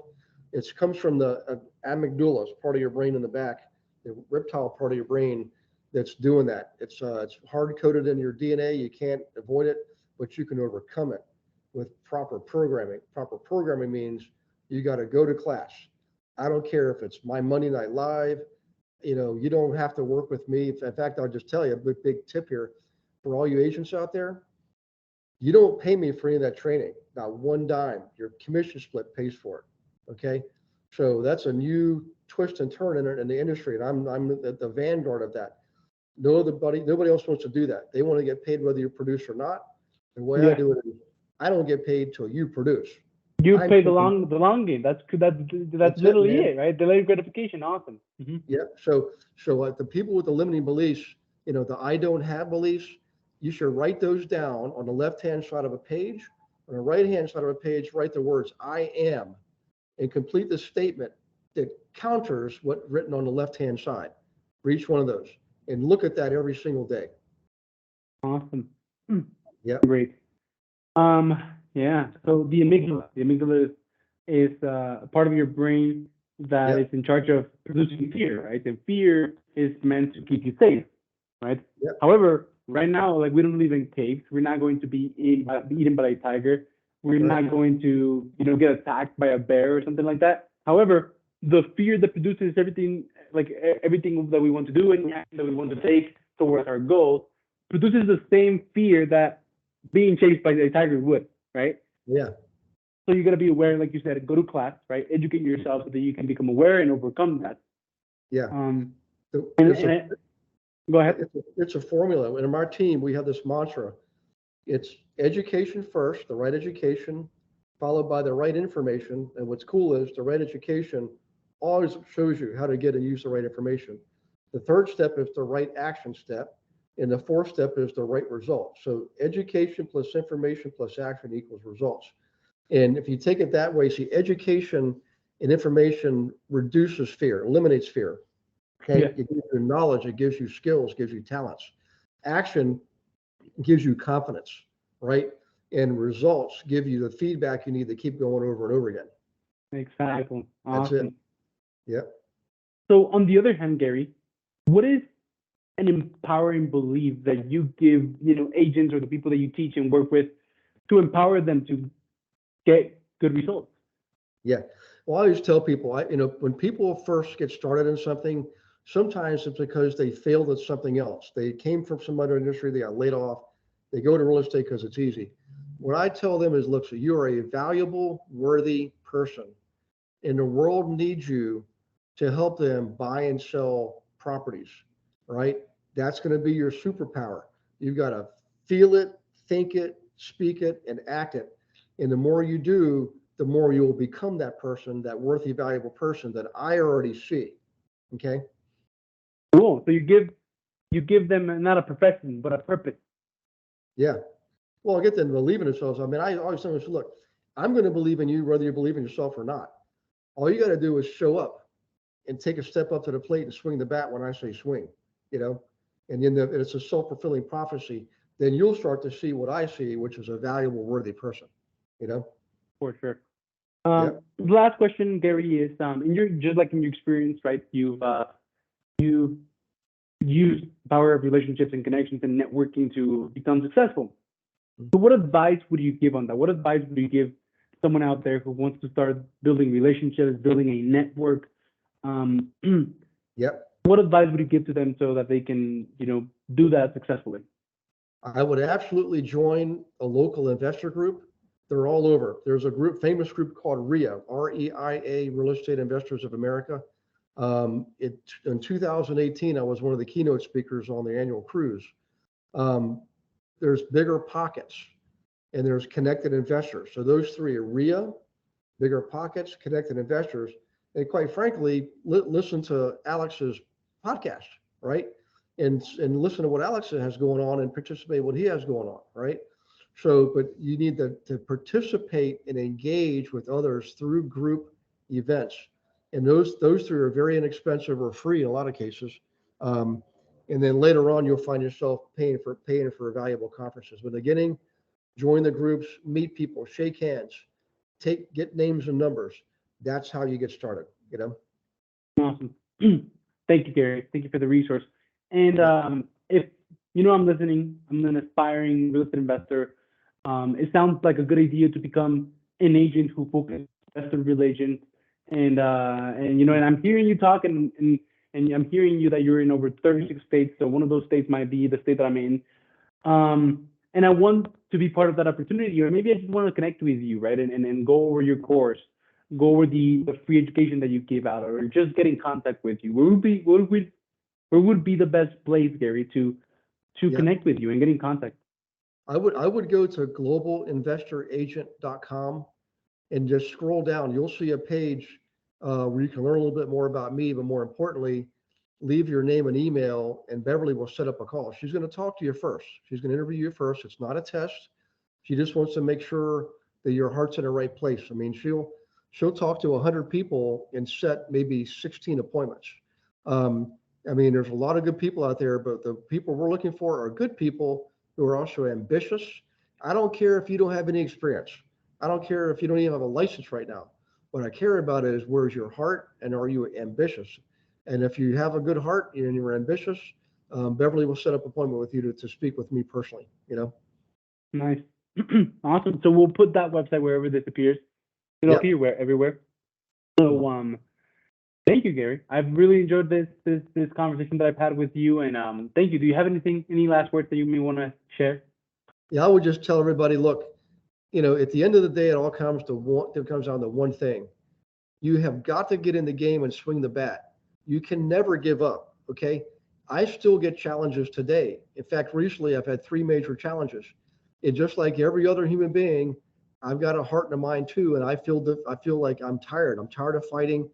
it comes from the amygdala, part of your brain in the back, the reptile part of your brain that's doing that. It's hard coded in your DNA. You can't avoid it, but you can overcome it with proper programming. Proper programming means you got to go to class. I don't care if it's My Monday Night Live. You don't have to work with me. In fact, I'll just tell you a big tip here for all you agents out there. You don't pay me for any of that training, not one dime. Your commission split pays for it. Okay, so that's a new twist and turn in the industry, and I'm the vanguard of that. Nobody else wants to do that. They want to get paid whether you produce or not. The way I do it is, I don't get paid till you produce. You play the long game. That's literally it, right? Delayed gratification. Awesome. Mm-hmm. Yeah. So the people with the limiting beliefs, the I don't have beliefs, you should write those down on the left-hand side of a page. On the right-hand side of a page, write the words I am, and complete the statement that counters what's written on the left-hand side for each one of those, and look at that every single day. Awesome. Yeah. Great. Yeah. So the amygdala is a part of your brain that is in charge of producing fear, right? And fear is meant to keep you safe, right? Yep. However, right now, like, we don't live in caves. We're not going to be eaten by a tiger. We're not going to, get attacked by a bear or something like that. However, the fear that produces everything that we want to do and that we want to take towards our goal produces the same fear that being chased by a tiger would, right? Yeah. So you got to be aware, like you said, go to class, right? Educate yourself so that you can become aware and overcome that. Yeah. Go ahead. It's a formula. And in our team, we have this mantra. It's education first, the right education, followed by the right information. And what's cool is the right education always shows you how to get and use the right information. The third step is the right action step. And the fourth step is the right result. So education plus information plus action equals results. And if you take it that way, see, education and information reduces fear, eliminates fear. Okay, yeah. It gives you knowledge, it gives you skills, gives you talents. Action gives you confidence, right? And results give you the feedback you need to keep going over and over again. Exactly. Awesome. That's it. Yep. So on the other hand, Gary, what is an empowering belief that you give, agents or the people that you teach and work with to empower them to get good results? Yeah. Well, I always tell people, when people first get started in something, Sometimes it's because they failed at something else. They came from some other industry, they got laid off. They go to real estate because it's easy. What I tell them is, look, so you are a valuable, worthy person, and the world needs you to help them buy and sell properties, right? That's going to be your superpower. You've got to feel it, think it, speak it, and act it. And the more you do, the more you will become that person, that worthy, valuable person that I already see. Okay. Cool. So you give them not a profession, but a purpose. Yeah. Well, I get them to believe in themselves. I mean, I always tell them, look, I'm going to believe in you, whether you believe in yourself or not. All you got to do is show up and take a step up to the plate and swing the bat when I say swing, you know, and then it's a self-fulfilling prophecy. Then you'll start to see what I see, which is a valuable, worthy person, you know? For sure. Yep. The last question, Gary, is in your experience, right? You've used power of relationships and connections and networking to become successful. So what advice would you give on that? What advice would you give someone out there who wants to start building relationships, building a network? Yep. What advice would you give to them so that they can, do that successfully? I would absolutely join a local investor group. They're all over. There's a famous group called REIA, REIA, Real Estate Investors of America. In 2018, I was one of the keynote speakers on the annual cruise. There's Bigger Pockets, and there's Connected Investors. So those three are REIA, Bigger Pockets, Connected Investors, and quite frankly, listen to Alex's podcast, right? And listen to what Alex has going on and participate what he has going on, right? So, but you need to participate and engage with others through group events. And those three are very inexpensive or free in a lot of cases. And then later on, you'll find yourself paying for valuable conferences. But in the beginning, join the groups, meet people, shake hands, get names and numbers. That's how you get started, you know? Awesome. Thank you, Gary. Thank you for the resource. And if I'm listening, I'm an aspiring real estate investor. It sounds like a good idea to become an agent who focuses on investor relations. And I'm hearing you talk, and I'm hearing you that you're in over 36 states. So one of those states might be the state that I'm in. And I want to be part of that opportunity, or maybe I just want to connect with you, right? And go over your course, go over the free education that you give out, or just get in contact with you. Where would be the best place, Gary, to connect with you and get in contact? I would go to globalinvestoragent.com and just scroll down. You'll see a page where you can learn a little bit more about me, but more importantly, leave your name and email, and Beverly will set up a call. She's going to talk to you first. She's going to interview you first. It's not a test. She just wants to make sure that your heart's in the right place. I mean, she'll talk to 100 people and set maybe 16 appointments. I mean, there's a lot of good people out there, but the people we're looking for are good people who are also ambitious. I don't care if you don't have any experience. I don't care if you don't even have a license right now. What I care about is, where's your heart, and are you ambitious? And if you have a good heart and you're ambitious, Beverly will set up an appointment with you to speak with me personally, you know? Nice. Awesome. So we'll put that website wherever this appears. It'll appear everywhere. So thank you, Gary. I've really enjoyed this conversation that I've had with you, and thank you. Do you have any last words that you may want to share? Yeah, I would just tell everybody, look, at the end of the day, it all comes down to one thing. You have got to get in the game and swing the bat. You can never give up. Okay. I still get challenges today. In fact, recently I've had 3 major challenges. And just like every other human being, I've got a heart and a mind too. And I feel like I'm tired. I'm tired of fighting.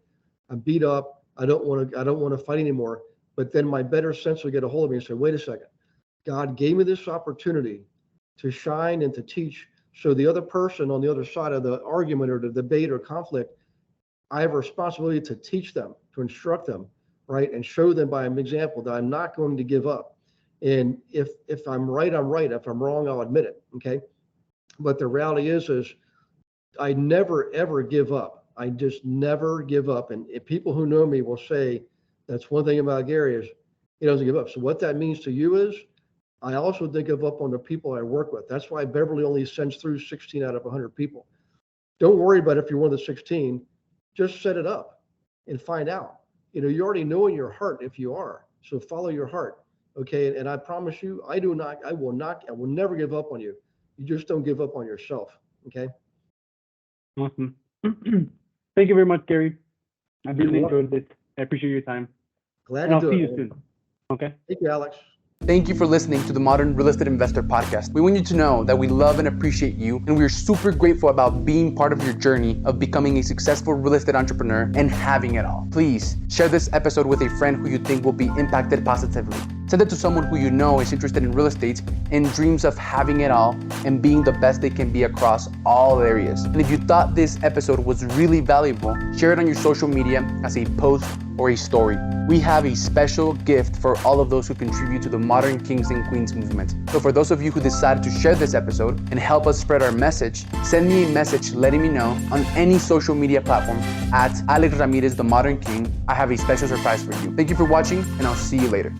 I'm beat up. I don't want to fight anymore. But then my better sense will get a hold of me and say, wait a second. God gave me this opportunity to shine and to teach. So the other person on the other side of the argument or the debate or conflict, I have a responsibility to teach them, to instruct them, right? And show them by an example that I'm not going to give up. And if I'm right, I'm right. If I'm wrong, I'll admit it. Okay. But the reality is I never, ever give up. I just never give up. And if people who know me will say, that's one thing about Gary is he doesn't give up. So what that means to you is I also didn't give up on the people I work with. That's why Beverly only sends through 16 out of 100 people. Don't worry about if you're one of the 16. Just set it up and find out. you already know in your heart if you are. So follow your heart. Okay. And I promise you, I will never give up on you. You just don't give up on yourself. Okay. Awesome. Thank you very much, Gary. I really enjoyed this. I appreciate your time. Glad And to I'll do see it. you soon. Okay. Thank you, Alex. Thank you for listening to the Modern Real Estate Investor Podcast. We want you to know that we love and appreciate you, and we're super grateful about being part of your journey of becoming a successful real estate entrepreneur and having it all. Please share this episode with a friend who you think will be impacted positively. Send it to someone who you know is interested in real estate and dreams of having it all and being the best they can be across all areas. And if you thought this episode was really valuable, share it on your social media as a post or a story. We have a special gift for all of those who contribute to the Modern Kings and Queens movement. So for those of you who decided to share this episode and help us spread our message, send me a message letting me know on any social media platform at Alex Ramirez, the Modern King. I have a special surprise for you. Thank you for watching, and I'll see you later.